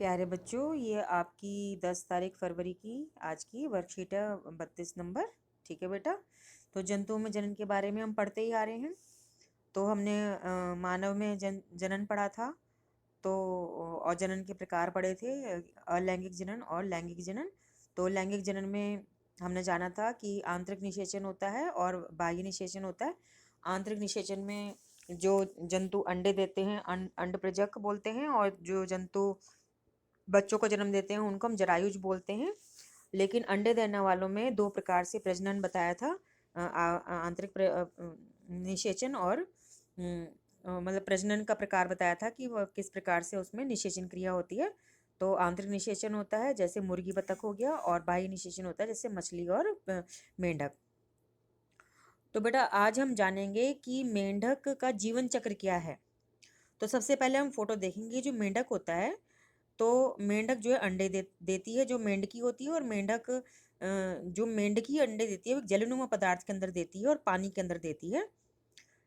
प्यारे बच्चों, ये आपकी 10 तारीख फरवरी की आज की वर्कशीट है 32 नंबर। ठीक है बेटा। तो जंतुओं में जनन के बारे में हम पढ़ते ही आ रहे हैं। तो हमने मानव में जनन पढ़ा था। तो और जनन के प्रकार पढ़े थे, अलैंगिक जनन और लैंगिक जनन। तो लैंगिक जनन में हमने जाना था कि आंतरिक निषेचन होता है और बाह्य निषेचन होता है। आंतरिक निषेचन में जो जंतु अंडे देते हैं अंड प्रजक बोलते हैं, और जो जंतु बच्चों को जन्म देते हैं उनको हम जरायुज बोलते हैं। लेकिन अंडे देने वालों में दो प्रकार से प्रजनन बताया था, आंतरिक निषेचन और मतलब प्रजनन का प्रकार बताया था कि वह किस प्रकार से उसमें निषेचन क्रिया होती है। तो आंतरिक निषेचन होता है जैसे मुर्गी बतख हो गया, और बाह्य निषेचन होता है जैसे मछली और मेंढक। तो बेटा आज हम जानेंगे कि मेंढक का जीवन चक्र क्या है। तो सबसे पहले हम फोटो देखेंगे। जो मेंढक होता है, तो मेंढक जो है अंडे देती है, जो मेंढकी होती है। और मेंढक जो मेंढकी अंडे देती है वो जलनुमा पदार्थ के अंदर देती है और पानी के अंदर देती है।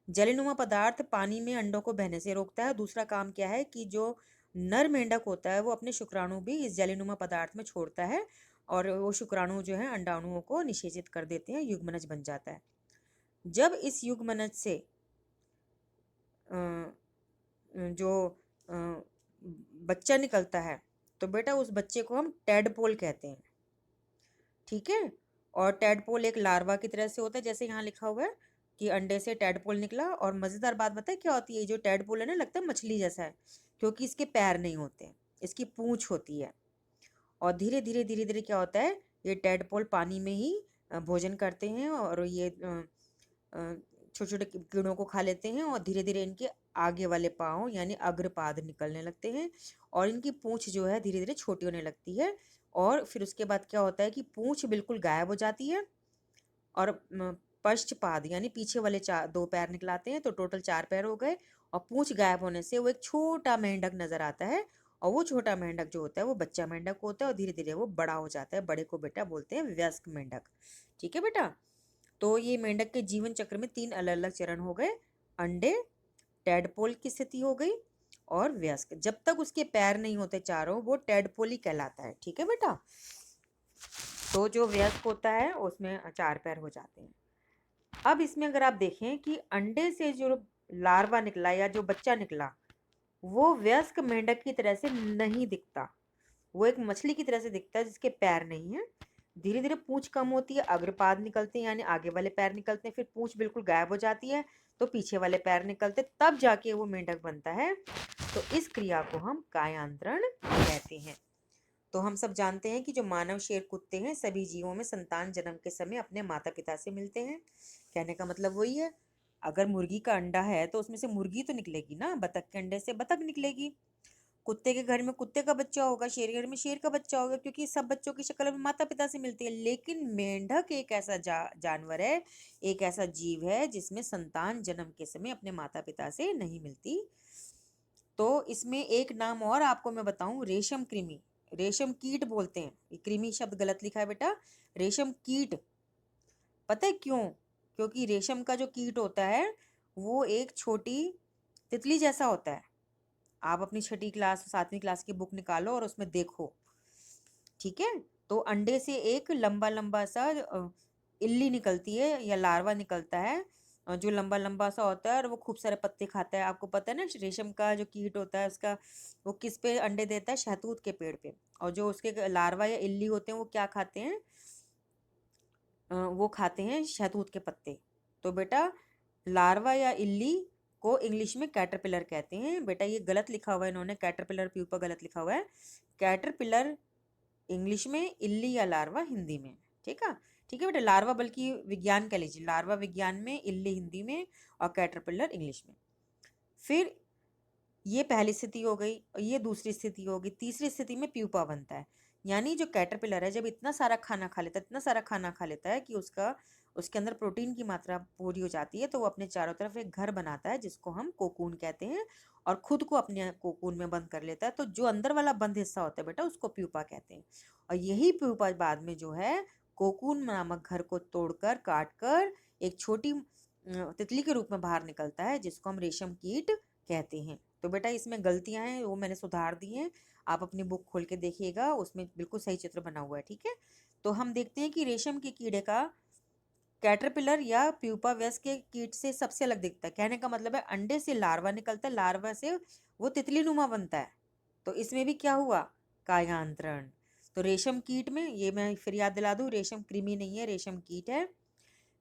जलनुमा पदार्थ पानी में अंडों को बहने से रोकता है। दूसरा काम क्या है कि जो नर मेंढक होता है वो अपने शुक्राणु भी इस जलनुमा पदार्थ में छोड़ता है, और वो शुक्राणु जो है अंडाणुओं को निषेचित कर देते हैं, युग्मनज बन जाता है। जब इस युग्मनज से जो बच्चा निकलता है, तो बेटा उस बच्चे को हम टेडपोल कहते हैं। ठीक है। और टेडपोल एक लार्वा की तरह से होता है, जैसे यहाँ लिखा हुआ है कि अंडे से टेडपोल निकला। और मज़ेदार बात बताए क्या होती है, जो टेडपोल है ना, लगता है मछली जैसा है, क्योंकि इसके पैर नहीं होते, इसकी पूंछ होती है। और धीरे धीरे धीरे धीरे क्या होता है, ये टेडपोल पानी में ही भोजन करते हैं, और ये छोटे छोटे कीड़ों को खा लेते हैं, और धीरे धीरे इनके आगे वाले पाँव यानी अग्रपाद निकलने लगते हैं, और इनकी पूंछ जो है धीरे धीरे छोटी होने लगती है। और फिर उसके बाद क्या होता है कि पूंछ बिल्कुल गायब हो जाती है, और पश्चपाद यानी पीछे वाले दो पैर निकलाते हैं, तो टोटल 4 पैर हो गए। और पूंछ गायब होने से वो एक छोटा मेंढक नजर आता है, और वो छोटा मेंढक जो होता है वो बच्चा मेंढक होता है, और धीरे धीरे वो बड़ा हो जाता है। बड़े को बेटा बोलते हैं वयस्क मेंढक। ठीक है बेटा। तो ये मेंढक के जीवन चक्र में 3 अलग अलग चरण हो गए। अंडे, टेडपोल की स्थिति हो गई, और वयस्क। जब तक उसके पैर नहीं होते चारों, वो टेडपोल ही कहलाता है। ठीक है बेटा। तो जो वयस्क होता है उसमें 4 पैर हो जाते हैं। अब इसमें अगर आप देखें कि अंडे से जो लार्वा निकला या जो बच्चा निकला, वो वयस्क मेंढक की तरह से नहीं दिखता। वो एक मछली की तरह से दिखता है जिसके पैर नहीं है। धीरे धीरे पूंछ कम होती है, अग्रपाद निकलते हैं यानी आगे वाले पैर निकलते हैं, फिर पूंछ बिल्कुल गायब हो जाती है, तो पीछे वाले पैर निकलते, तब जाके वो मेंढक बनता है। तो इस क्रिया को हम कायांतरण कहते हैं। तो हम सब जानते हैं कि जो मानव, शेर, कुत्ते हैं, सभी जीवों में संतान जन्म के समय अपने माता पिता से मिलते हैं। कहने का मतलब वही है, अगर मुर्गी का अंडा है तो उसमें से मुर्गी तो निकलेगी ना, बतख के अंडे से बतख निकलेगी। कुत्ते के घर में कुत्ते का बच्चा होगा, शेर के घर में शेर का बच्चा होगा, क्योंकि सब बच्चों की शक्ल में माता पिता से मिलती है। लेकिन मेंढक एक ऐसा जानवर है, एक ऐसा जीव है जिसमें संतान जन्म के समय अपने माता पिता से नहीं मिलती। तो इसमें एक नाम और आपको मैं बताऊं, रेशम कृमि, रेशम कीट बोलते हैं। ये कृमि शब्द गलत लिखा है बेटा, रेशम कीट। पता है क्यों? क्योंकि रेशम का जो कीट होता है वो एक छोटी तितली जैसा होता है। आप अपनी 6ठी क्लास 7वीं क्लास की बुक निकालो और उसमें देखो। ठीक है। तो अंडे से एक लंबा लंबा सा इल्ली निकलती है या लार्वा निकलता है, जो लंबा लंबा सा होता है, और वो खूब सारे पत्ते खाता है। आपको पता है ना, रेशम का जो कीट होता है उसका, वो किस पे अंडे देता है? शहतूत के पेड़ पे। और जो उसके लार्वा या इल्ली होते हैं वो क्या खाते हैं? वो खाते हैं शहतूत के पत्ते। तो बेटा लार्वा या इल्ली को इंग्लिश में कैटरपिलर कहते हैं। बेटा ये गलत लिखा हुआ है इन्होंने, कैटरपिलर प्यूपा गलत लिखा हुआ है। कैटरपिलर इंग्लिश में, इल्ली या लार्वा हिंदी में। ठीक है। ठीक है बेटा। लार्वा बल्कि विज्ञान कह लीजिए, लार्वा विज्ञान में, इल्ली हिंदी में, और कैटरपिलर इंग्लिश में। फिर ये पहली स्थिति हो गई, और ये दूसरी स्थिति होगी। तीसरी स्थिति में प्यूपा बनता है, यानी जो कैटरपिलर है जब इतना सारा खाना खा लेता है, इतना सारा खाना खा लेता है कि उसके अंदर प्रोटीन की मात्रा पूरी हो जाती है, तो वो अपने चारों तरफ एक घर बनाता है जिसको हम कोकून कहते हैं, और खुद को अपने कोकून में बंद कर लेता है। तो जो अंदर वाला बंद हिस्सा होता है बेटा उसको प्यूपा कहते हैं। और यही प्यूपा बाद में जो है कोकून नामक घर को तोड़कर, काट कर एक छोटी तितली के रूप में बाहर निकलता है, जिसको हम रेशम कीट कहते हैं। तो बेटा इसमें गलतियां हैं वो मैंने सुधार दी हैं। आप अपनी बुक खोल के देखिएगा, उसमें बिल्कुल सही चित्र बना हुआ है। ठीक है, तो हम देखते हैं कि रेशम के कीड़े का कैटरपिलर या प्यूपा वयस्क के कीट से सबसे अलग दिखता है। कहने का मतलब है अंडे से लार्वा निकलता है, लार्वा से वो तितली नुमा बनता है। तो इसमें भी क्या हुआ, कायांतरण। तो रेशम कीट में, ये मैं फिर याद दिला दूं, रेशम कृमि नहीं है, रेशम कीट है।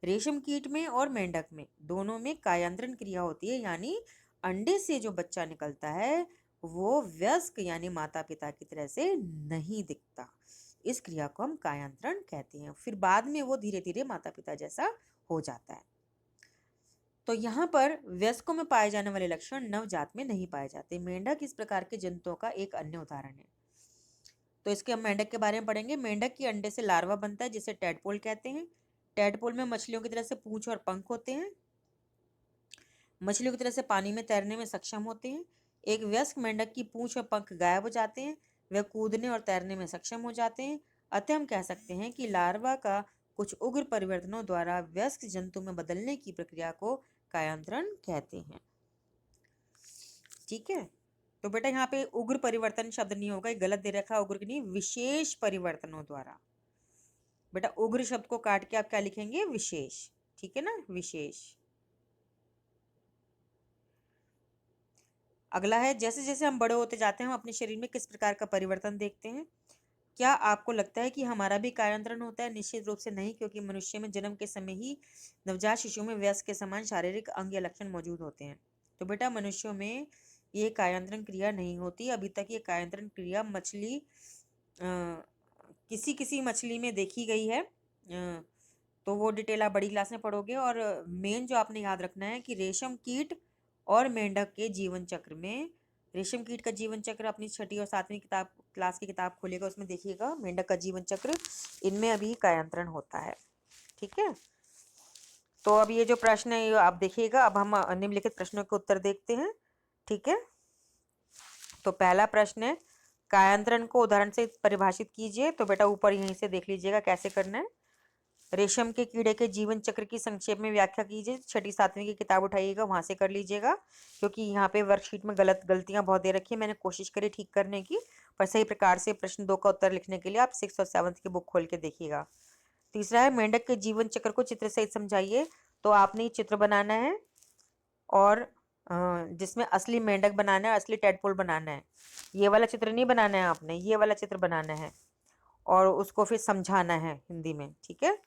रेशम कीट में और मेंढक में दोनों में कायांतरण क्रिया होती है, यानी अंडे से जो बच्चा निकलता है वो वयस्क यानी माता पिता की तरह से नहीं दिखता। इस क्रिया को हम कायांतरण कहते हैं। फिर बाद में वो धीरे धीरे माता पिता जैसा हो जाता है। तो यहाँ पर वयस्कों में पाए जाने वाले लक्षण नवजात में नहीं पाए जाते। मेंढक इस प्रकार के जंतुओं का एक अन्य उदाहरण है। तो इसके हम मेंढक के बारे में पढ़ेंगे। मेंढक के अंडे से लार्वा बनता है जिसे टैडपोल कहते हैं। टैडपोल में मछलियों की तरह से पूंछ और पंख होते हैं। मछलियों की तरह से पानी में तैरने में सक्षम होते हैं। एक वयस्क मेंढक की पूंछ और पंख गायब हो जाते हैं, वे कूदने और तैरने में सक्षम हो जाते हैं। अतः हम कह सकते हैं कि लार्वा का कुछ उग्र परिवर्तनों द्वारा वयस्क जंतु में बदलने की प्रक्रिया को कायांतरण कहते हैं। ठीक है, तो बेटा यहाँ पे उग्र परिवर्तन शब्द नहीं होगा, ये गलत दे रखा है, उग्र नहीं, विशेष परिवर्तनों द्वारा। बेटा उग्र शब्द को काट के आप क्या लिखेंगे, विशेष। ठीक है ना, विशेष। अगला है, जैसे जैसे हम बड़े होते जाते हैं हम अपने शरीर में किस प्रकार का परिवर्तन देखते हैं। क्या आपको लगता है कि हमारा भी कायांतरण होता है? निश्चित रूप से नहीं, क्योंकि मनुष्य में जन्म के समय ही नवजात शिशु में वयस्क के समान शारीरिक अंग या लक्षण मौजूद होते हैं। तो बेटा मनुष्यों में ये कायांतरण क्रिया नहीं होती। अभी तक ये कायांतरण क्रिया मछली किसी किसी मछली में देखी गई है। तो वो डिटेल आप बड़ी क्लास में पढ़ोगे। और मेन जो आपने याद रखना है कि रेशम कीट और मेंढक के जीवन चक्र में, रेशम कीट का जीवन चक्र अपनी 6ठी और 7वीं किताब क्लास की किताब खोलिएगा, उसमें देखिएगा मेंढक का जीवन चक्र, इनमें अभी कायांतरण होता है। ठीक है, तो अब ये जो प्रश्न है ये आप देखिएगा। अब हम निम्नलिखित प्रश्नों के उत्तर देखते हैं। ठीक है, तो पहला प्रश्न है, कायांतरण को उदाहरण से परिभाषित कीजिए। तो बेटा ऊपर यहीं से देख लीजिएगा कैसे करना है। रेशम के कीड़े के जीवन चक्र की संक्षेप में व्याख्या कीजिए। 6ठी 7वीं की किताब उठाइएगा, वहां से कर लीजिएगा, क्योंकि यहाँ पे वर्कशीट में गलतियां बहुत दे रखी है। मैंने कोशिश करी ठीक करने की, पर सही प्रकार से प्रश्न 2 का उत्तर लिखने के लिए आप 6th और 7th की बुक खोल के देखिएगा। तीसरा है, मेंढक के जीवन चक्र को चित्र सहित समझाइए। तो आपने चित्र बनाना है और जिसमें असली मेंढक बनाना है, असली टेडपोल बनाना है। ये वाला चित्र नहीं बनाना है आपने, ये वाला चित्र बनाना है और उसको फिर समझाना है हिंदी में। ठीक है,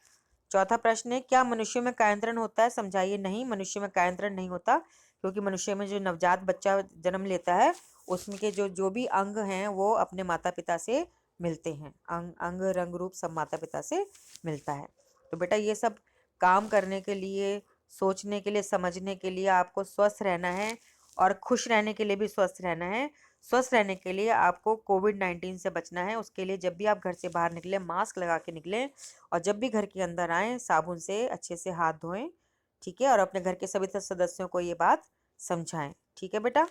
चौथा प्रश्न है, क्या मनुष्यों में कायांतरण होता है? समझाइए। नहीं, मनुष्य में कायांतरण नहीं होता, क्योंकि मनुष्य में जो नवजात बच्चा जन्म लेता है उसमें के जो भी अंग हैं वो अपने माता पिता से मिलते हैं। अंग रंग रूप सब माता पिता से मिलता है। तो बेटा ये सब काम करने के लिए, सोचने के लिए, समझने के लिए आपको स्वस्थ रहना है और खुश रहने के लिए भी स्वस्थ रहना है। स्वस्थ रहने के लिए आपको कोविड-19 से बचना है। उसके लिए जब भी आप घर से बाहर निकलें मास्क लगा के निकलें, और जब भी घर के अंदर आएँ साबुन से अच्छे से हाथ धोएं। ठीक है, और अपने घर के सभी सदस्यों को ये बात समझाएं। ठीक है बेटा।